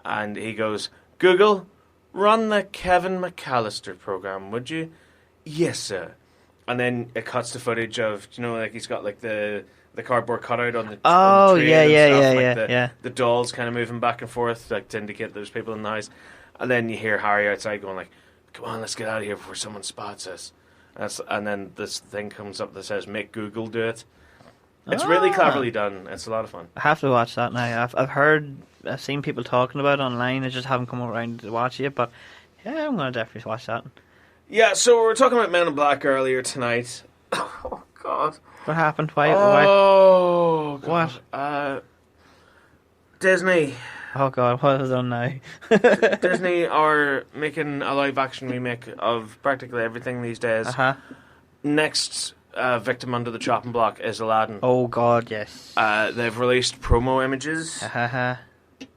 and he goes, Google, run the Kevin McAllister program, would you? Yes, sir. And then it cuts to footage of, like he's got like the cardboard cutout on the on the train and stuff, the dolls kind of moving back and forth, like to indicate there's people in the house. And then you hear Harry outside going like, come on, let's get out of here before someone spots us. And then this thing comes up that says, make Google do it. It's really cleverly done. It's a lot of fun. I have to watch that now. I've seen people talking about it online. I just haven't come around to watch it, but yeah, I'm going to definitely watch that. Yeah, so we were talking about Men in Black earlier tonight. Oh, God. What happened? Why? God. What? Disney. Oh, God, what has it done now? Disney are making a live-action remake of practically everything these days. Next victim under the chopping block is Aladdin. Oh, God, yes. They've released promo images.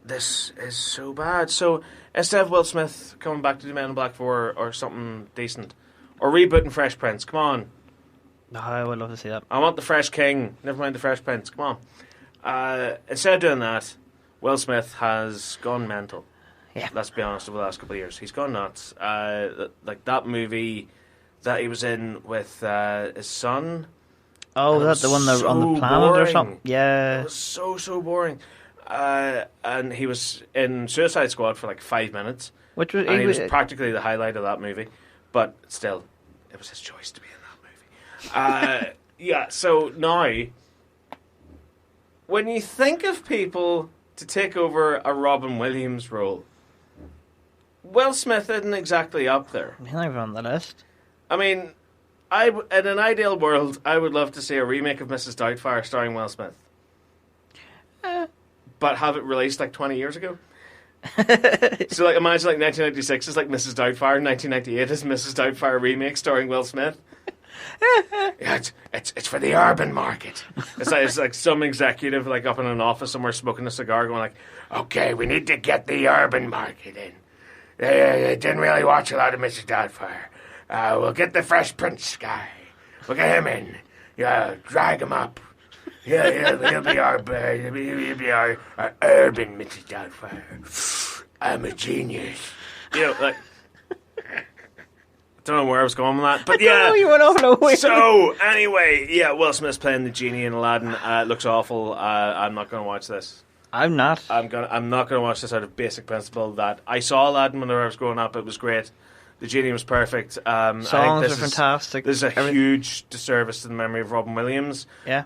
This is so bad. So, instead of Will Smith coming back to do Men in Black 4 or something decent, or rebooting Fresh Prince, come on. Oh, I would love to see that. I want the Fresh King, never mind the Fresh Prince, come on. Instead of doing that, Will Smith has gone mental. Yeah. Let's be honest, over the last couple of years. He's gone nuts. Like that movie that he was in with his son. Oh, that's the one so on the planet boring. or something? Yeah. It was so boring. And he was in Suicide Squad for like 5 minutes. He was practically the highlight of that movie. But still, it was his choice to be in that movie. Yeah, so now, when you think of people to take over a Robin Williams role, Will Smith isn't exactly up there. He's not even on the list. I mean, in an ideal world, I would love to see a remake of Mrs. Doubtfire starring Will Smith. But have it released like 20 years ago. So like imagine like 1996 is like Mrs. Doubtfire, 1998 is Mrs. Doubtfire remake starring Will Smith. Yeah, it's for the urban market. It's like some executive like up in an office somewhere smoking a cigar going like, okay, we need to get the urban market in. They didn't really watch a lot of Mrs. Doubtfire. We'll get the Fresh Prince guy. We'll get him in. Yeah, drag him up. He'll be our urban Mrs. Doubtfire. I'm a genius. Like... Don't know where I was going with that, but yeah. You went off nowhere. So anyway, yeah, Will Smith's playing the genie in Aladdin. It looks awful. I'm not going to watch this. I'm not. I'm not going to watch this out of basic principle that I saw Aladdin when I was growing up. It was great. The genie was perfect. Songs are fantastic. This is a huge disservice to the memory of Robin Williams. Yeah.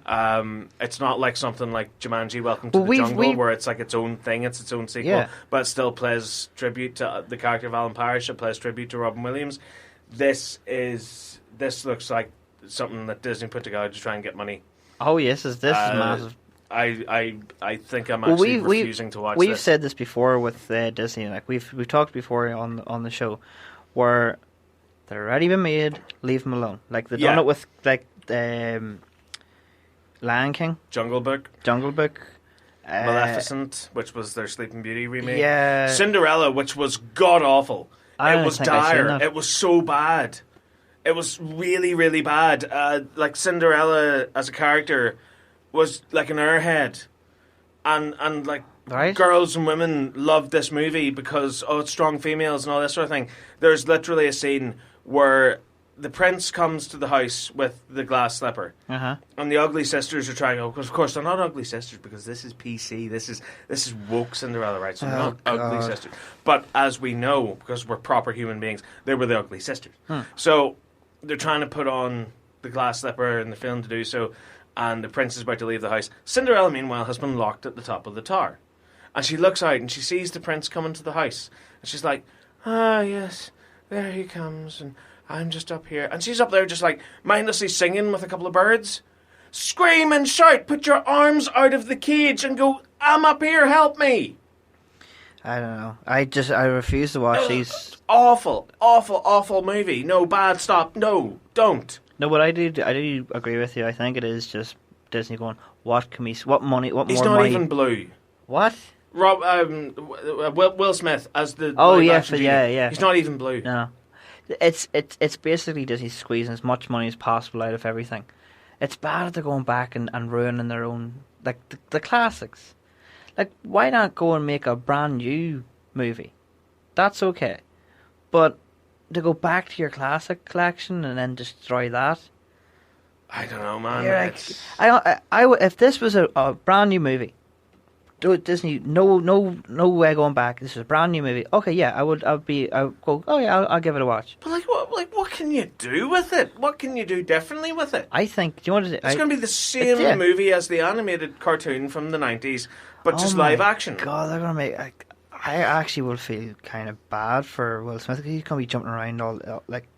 It's not like something like Jumanji: Welcome to the Jungle, where it's like its own thing. It's its own sequel, but it still plays tribute to the character of Alan Parrish. It plays tribute to Robin Williams. This looks like something that Disney put together to try and get money. Oh yes, this is massive. I think I'm actually refusing to watch this. We've said this before with Disney. Like we've talked before on the show, where they're already been made. Leave them alone. Like they've done it with like Lion King, Jungle Book, Maleficent, which was their Sleeping Beauty remake. Yeah, Cinderella, which was god awful. It was dire. It was so bad. It was really, really bad. Like Cinderella as a character was like an airhead, and like girls and women loved this movie because it's strong females and all this sort of thing. There's literally a scene where the prince comes to the house with the glass slipper, and the ugly sisters are trying. Of course, they're not ugly sisters because this is PC. This is woke Cinderella, right? So they're not ugly sisters. But as we know, because we're proper human beings, they were the ugly sisters. So they're trying to put on the glass slipper in the film to do so, and the prince is about to leave the house. Cinderella, meanwhile, has been locked at the top of the tower, and she looks out and she sees the prince coming to the house, and she's like, "Ah, yes, there he comes," and I'm just up here. And she's up there just like mindlessly singing with a couple of birds. Scream and shout, put your arms out of the cage and go, I'm up here, help me. I don't know. I refuse to watch these. Awful movie. No, bad, stop. No, don't. No, but I do agree with you. I think it is just Disney going, what money, what He's more not money. even blue. What? Will Smith as the... Oh, yeah. He's not even blue. No. It's basically Disney squeezing as much money as possible out of everything. It's bad that they're going back and ruining their own, like the classics. Like, why not go and make a brand new movie, that's okay. But to go back to your classic collection and then destroy that, I don't know, man. If this was a brand new movie, Disney, no way going back. This is a brand new movie. Okay, yeah, I would go. Oh yeah, I'll give it a watch. But what can you do with it? What can you do differently with it? I think. Do you want to? It's going to be the same movie as the animated cartoon from the 90s, but just live action. God, they're going to make. I actually will feel kind of bad for Will Smith because he's going to be jumping around all like.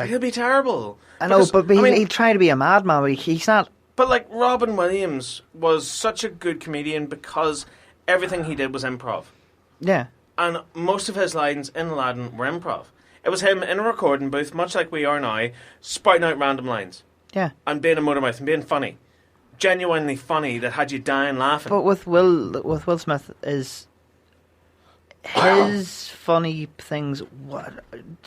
He'll be terrible. I know, but he'll try to be a madman, but he's not. But like Robin Williams was such a good comedian because everything he did was improv. Yeah. And most of his lines in Aladdin were improv. It was him in a recording booth, much like we are now, spouting out random lines. Yeah. And being a motormouth and being funny. Genuinely funny that had you dying laughing. But with Will Smith is his funny things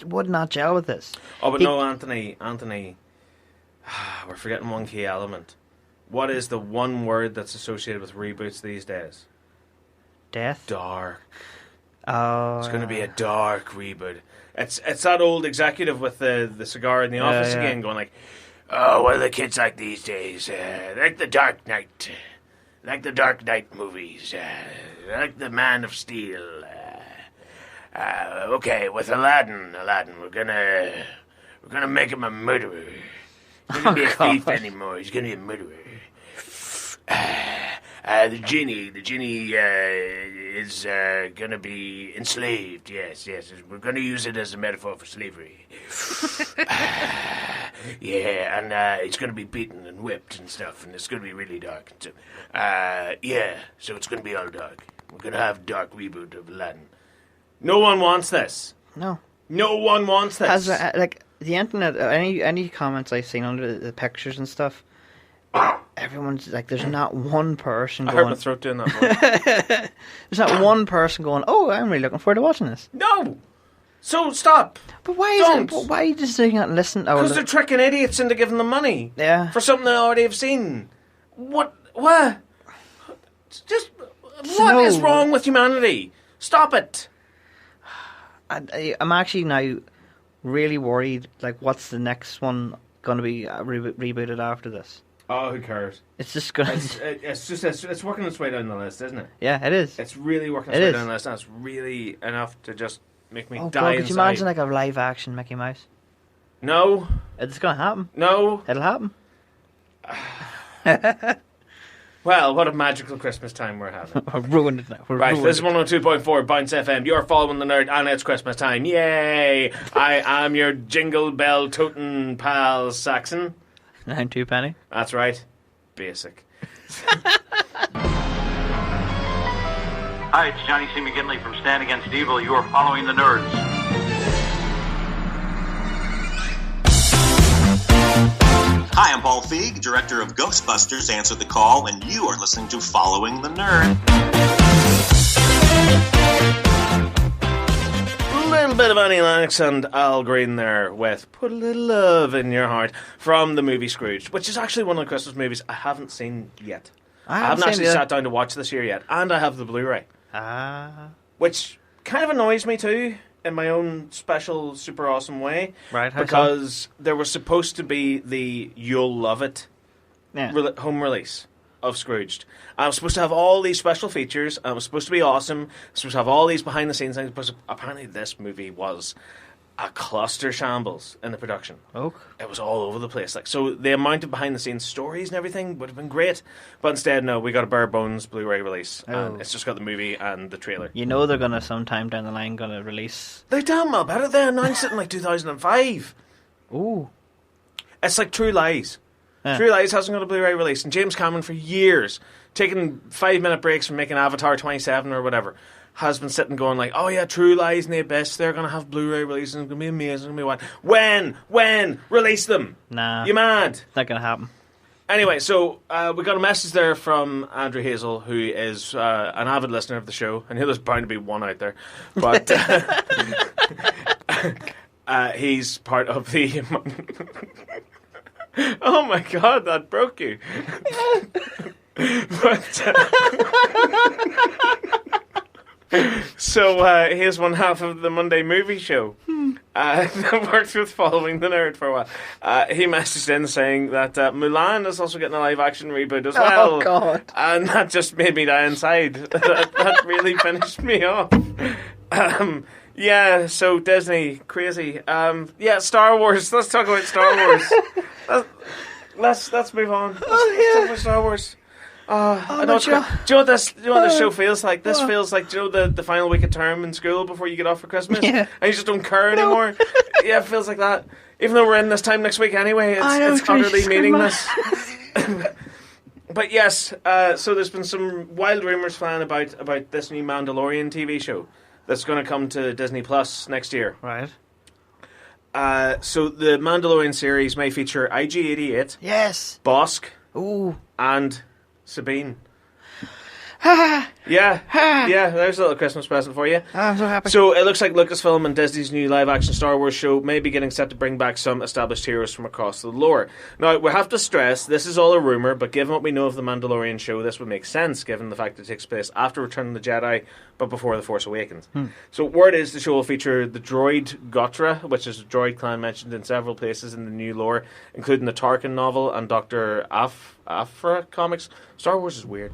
would not gel with this. Oh, but no, Anthony, we're forgetting one key element. What is the one word that's associated with reboots these days? Death? Dark. Oh. It's going to be a dark reboot. It's that old executive with the cigar in the office again going like, oh, what are the kids like these days? Like the Dark Knight. Like the Dark Knight movies. Like the Man of Steel. Okay, with Aladdin, we're gonna make him a murderer. He's not gonna be a thief anymore. He's gonna be a murderer. The genie is gonna be enslaved. Yes. We're gonna use it as a metaphor for slavery. Yeah, and it's gonna be beaten and whipped and stuff, and it's gonna be really dark. So, so it's gonna be all dark. We're gonna have a dark reboot of Aladdin. No one wants this. No one wants this. Like the internet, any comments I've seen under the pictures and stuff, everyone's like, there's not one person going... I heard my throat doing that. There's not one person going, oh, I'm really looking forward to watching this. No! So stop. But why are you just doing that and listen? Because they're tricking idiots into giving them money. Yeah. For something they already have seen. What? Just... What is wrong with humanity? Stop it. I'm actually now really worried, like, what's the next one going to be rebooted after this? Oh, who cares? It's just going to... It's working its way down the list, isn't it? Yeah, it is. It's really working its way down the list, and it's really enough to just make me die inside. Could you imagine, like, a live-action Mickey Mouse? No. It's going to happen. No. It'll happen. Well, what a magical Christmas time we're having. I've ruined it now. This is 102.4 Bounce FM. You're following the nerd, and it's Christmas time. Yay! I am your jingle bell toting pal, Saxon. I'm Two Penny. That's right. Basic. Hi, it's Johnny C. McGinley from Stand Against Evil. You are following the nerds. Hi, I'm Paul Feig, director of Ghostbusters, Answer the Call, and you are listening to Following the Nerd. A little bit of Annie Lennox and Al Green there with Put a Little Love in Your Heart from the movie Scrooge, which is actually one of the Christmas movies I haven't seen yet. I haven't actually sat down to watch this year yet, and I have the Blu-ray. Which kind of annoys me too, in my own special, super awesome way. Right, because there was supposed to be the You'll Love It home release of Scrooged. I was supposed to have all these special features. I was supposed to be awesome. I was supposed to have all these behind-the-scenes things. But apparently this movie was a cluster shambles in the production. Oh. It was all over the place. Like, so the amount of behind-the-scenes stories and everything would have been great. But instead, no, we got a bare bones Blu-ray release. And it's just got the movie and the trailer. You know they're going to, sometime down the line, going to release... They damn well better. They announced it in like 2005. Ooh. It's like True Lies. Yeah. True Lies hasn't got a Blu-ray release. And James Cameron, for years, taking 5-minute breaks from making Avatar 27 or whatever, has been sitting going like, oh yeah, True Lies and The Abyss, they're going to have Blu-ray releases, it's going to be amazing, it's going to be what? When? Release them! Nah. You mad? Not going to happen. Anyway, so we got a message there from Andrew Hazel, who is an avid listener of the show. I knew there's bound to be one out there. But he's part of the... Oh my god, that broke you. But... So here's one half of the Monday movie show. That worked with Following the Nerd for a while. He messaged in saying that Mulan is also getting a live action reboot as well. Oh, God. And that just made me die inside. that really finished me off. Yeah, so Disney, crazy. Yeah, Star Wars. Let's talk about Star Wars. Let's move on. Let's talk about Star Wars. I know do you know what this show feels like? This feels like, do you know the final week of term in school before you get off for Christmas? Yeah. And you just don't care anymore? Yeah, it feels like that. Even though we're in this time next week anyway, it's utterly meaningless. But yes, so there's been some wild rumours flying about this new Mandalorian TV show that's going to come to Disney Plus next year. Right. So the Mandalorian series may feature IG-88, Yes. Bosk, Ooh. and Sabine. Yeah, there's a little Christmas present for you. I'm so happy. So it looks like Lucasfilm and Disney's new live-action Star Wars show may be getting set to bring back some established heroes from across the lore. Now, we have to stress, this is all a rumour, but given what we know of the Mandalorian show, this would make sense, given the fact that it takes place after Return of the Jedi, but before The Force Awakens. So word is the show will feature the droid Gotra, which is a droid clan mentioned in several places in the new lore, including the Tarkin novel and Dr. Afra comics. Star Wars is weird.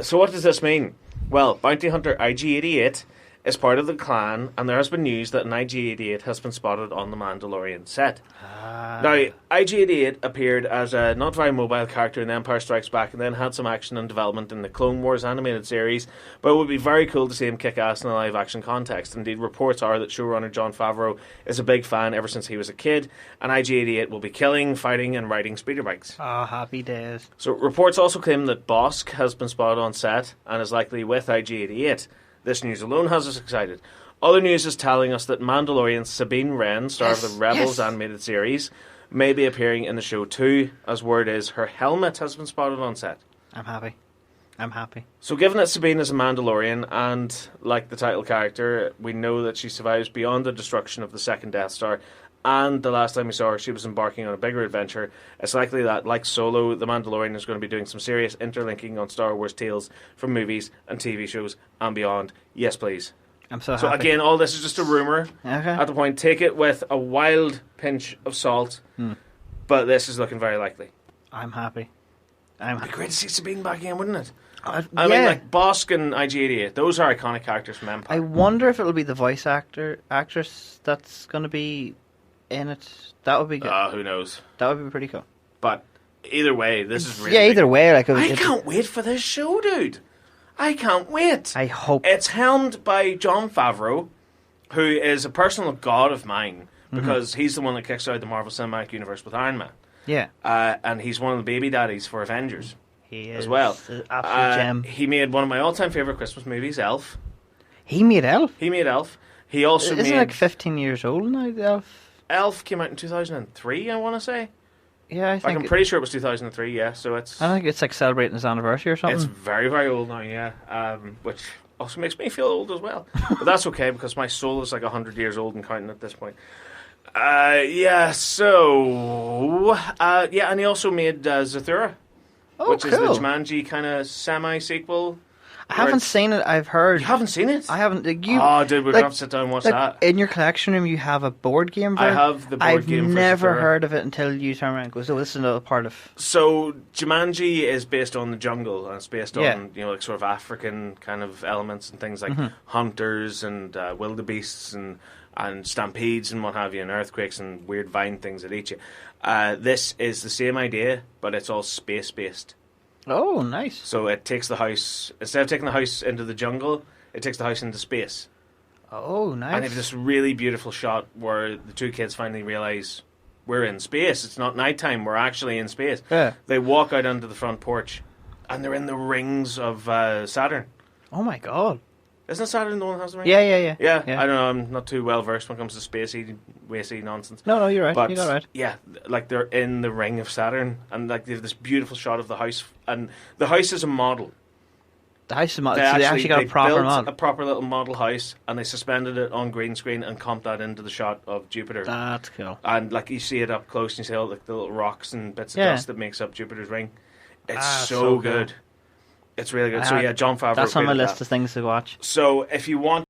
So what does this mean? Well, bounty hunter IG-88 is part of the clan, and there has been news that an IG-88 has been spotted on the Mandalorian set. Now, IG-88 appeared as a not very mobile character in Empire Strikes Back and then had some action and development in the Clone Wars animated series, but it would be very cool to see him kick ass in a live-action context. Indeed, reports are that showrunner Jon Favreau is a big fan ever since he was a kid, and IG-88 will be killing, fighting, and riding speeder bikes. Oh, happy days. So reports also claim that Bosk has been spotted on set and is likely with IG-88. This news alone has us excited. Other news is telling us that Mandalorian Sabine Wren, star of the Rebels animated series, may be appearing in the show too, as word is her helmet has been spotted on set. I'm happy. So given that Sabine is a Mandalorian, and like the title character, we know that she survives beyond the destruction of the second Death Star, and the last time we saw her, she was embarking on a bigger adventure, it's likely that, like Solo, the Mandalorian is going to be doing some serious interlinking on Star Wars tales from movies and TV shows and beyond. Yes, please. I'm so happy. So again, all this is just a rumour. Okay. At the point, take it with a wild pinch of salt, but this is looking very likely. I'm happy. It'd be great to see Sabine back again, wouldn't it? I mean, like Bosk and IG-88, those are iconic characters from Empire. I wonder if it'll be the voice actress that's going to be in it. That would be good. Who knows? That would be pretty cool. But either way, this is really either way. Like I can't wait for this show, dude. I can't wait. I hope. It's helmed by Jon Favreau, who is a personal god of mine, because he's the one that kickstarted the Marvel Cinematic Universe with Iron Man. Yeah. And he's one of the baby daddies for Avengers. He is as well. An absolute gem. He made one of my all-time favourite Christmas movies, Elf. He made Elf? He also Isn't made... like 15 years old now, Elf? Elf came out in 2003, I want to say. Yeah, I think... I'm pretty sure it was 2003, yeah, so it's... I think it's like celebrating his anniversary or something. It's very, very old now, yeah, which also makes me feel old as well. But that's okay, because my soul is like 100 years old and counting at this point. And he also made Zathura, which is the Jumanji kind of semi-sequel. I haven't seen it, I've heard. You haven't seen it? I haven't. Dude, we're going to have to sit down and watch that. In your collection room, you have a board game I have the board game for I've never Zathura. heard of it until you turn around and go, so this is another part of... So, Jumanji is based on the jungle, and it's based on, like sort of African kind of elements and things like hunters and wildebeests and stampedes and what have you, and earthquakes and weird vine things that eat you. This is the same idea, but it's all space-based. Oh, nice. So it takes the house, instead of taking the house into the jungle, it takes the house into space. Oh, nice. And they have this really beautiful shot where the two kids finally realise we're in space. It's not nighttime, we're actually in space. Yeah. They walk out onto the front porch, and they're in the rings of Saturn. Oh my god. Isn't Saturn the one that has the rings? Yeah. Yeah, I don't know, I'm not too well versed when it comes to spacey, wacy nonsense. No, you're right. But, you got it right. yeah, like they're in the ring of Saturn, and like they have this beautiful shot of the house, and the house is a model. The house is model. So they actually got a proper built model. a proper little model house, and they suspended it on green screen and comped that into the shot of Jupiter. That's cool. And like you see it up close, and you see all like the little rocks and bits of dust that makes up Jupiter's ring. It's so cool. good. It's really good. So yeah, Jon Favreau. That's on my created list that. of things to watch. So if you want